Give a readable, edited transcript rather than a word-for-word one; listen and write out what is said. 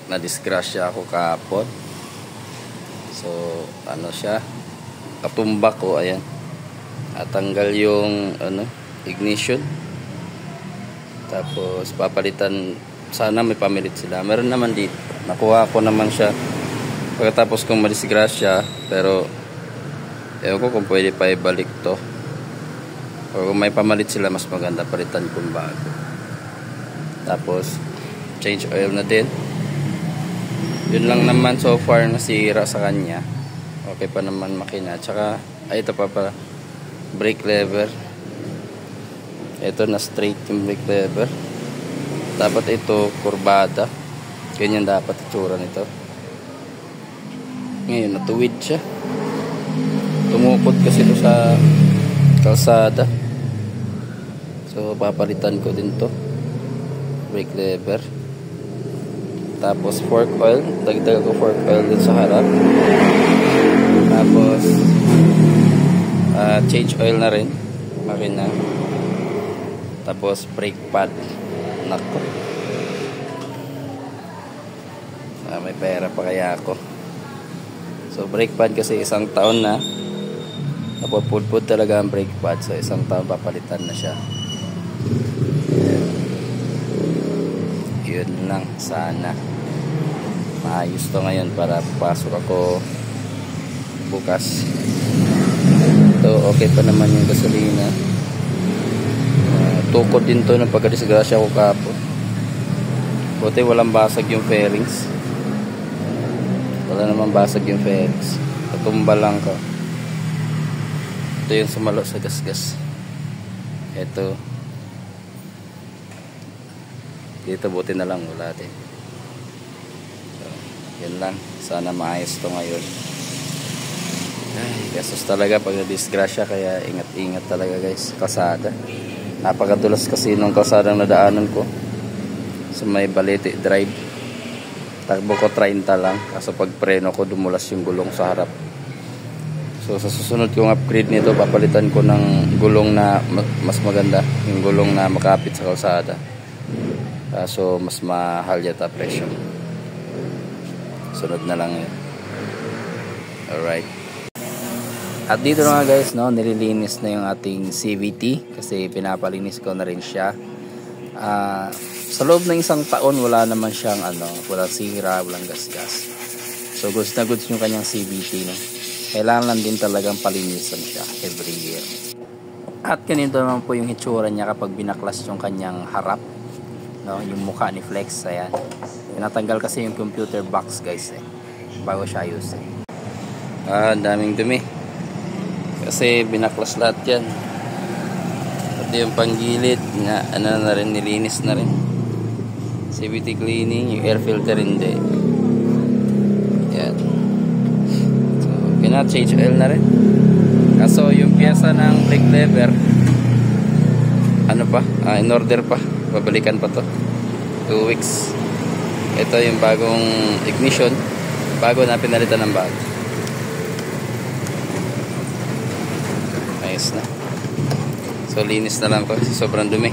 na-disgrasya ako kahapon. So ano siya, katumbak ko, ayan. At tanggal yung ignition. Tapos papalitan, sana may pamilit sila. Meron naman dito, nakuha ko naman siya pagkatapos kong madisgrasya, pero ewan ko kung pwede pa ibalik to, o kung may pamalit sila mas maganda palitan kung bago. Tapos change oil na din. Yun lang naman so far nasira sa kanya. Okay pa naman makina. Tsaka ito pa brake lever. Ito na straight yung brake lever. Dapat ito kurbada. Ganyan dapat itsura nito. Ngayon natuwid siya. Tumukod kasi ito sa kalsada. So papalitan ko din to, brake lever. Tapos fork oil, dagdag ko fork oil din sa harap. Tapos change oil na rin, makina. Tapos brake pad. Nako, may pera pa kaya ako. So brake pad kasi isang taon na napupudpud talaga ang brake pad. So isang taon papalitan na siya. Yun lang, sana maayos to ngayon para pasok ako bukas. Ito okay pa naman yung gasolina. Tukod din to ng pagkadisgrasya ko kahapon. Buti walang basag yung fairings. Wala naman basag yung fairings. Katumba lang ko. Ito yung sumalo sa gasgas. Ito dito buti na lang wala din. So, yun lang, sana maayos to ngayon. Ay, gastos talaga pag nadisgrasya, kaya ingat-ingat talaga guys. Kalsada, napakadulas kasi nung kalsadang nadaanan ko sa may Balete Drive. Takbo ko 30 lang, kaso pag preno ko dumulas yung gulong sa harap. So sa susunod kong upgrade nito, papalitan ko ng gulong na mas maganda, yung gulong na makapit sa kalsada. So mas mahal yata presyo. Sunod na lang yun. Alright. At dito na nga guys, no, nililinis na yung ating CVT kasi pinapalinis ko na rin siya. Sa loob ng isang taon wala naman siyang walang sira, walang gasgas. So goods na goods yung kanyang CVT, no. Kailangan lang din talagang palinisan siya every year. At ganito naman po yung hitsura niya kapag binaklas yung kanyang harap, no, yung mukha ni Flex. Ayan, tinatanggal kasi yung computer box guys bago siya ayusin. Ang daming dumi kasi binaklas lahat yan, pati yung panggilid na na rin, nilinis na rin. CVT cleaning, yung air filter hindi. Yan, so change oil na rin. Kaso yung pyesa ng brake lever in order pa, babalikan pa to 2 weeks. Ito yung bagong ignition, bago na pinalitan ng bago. Ayos na. So linis na lang ko, sobrang dumi.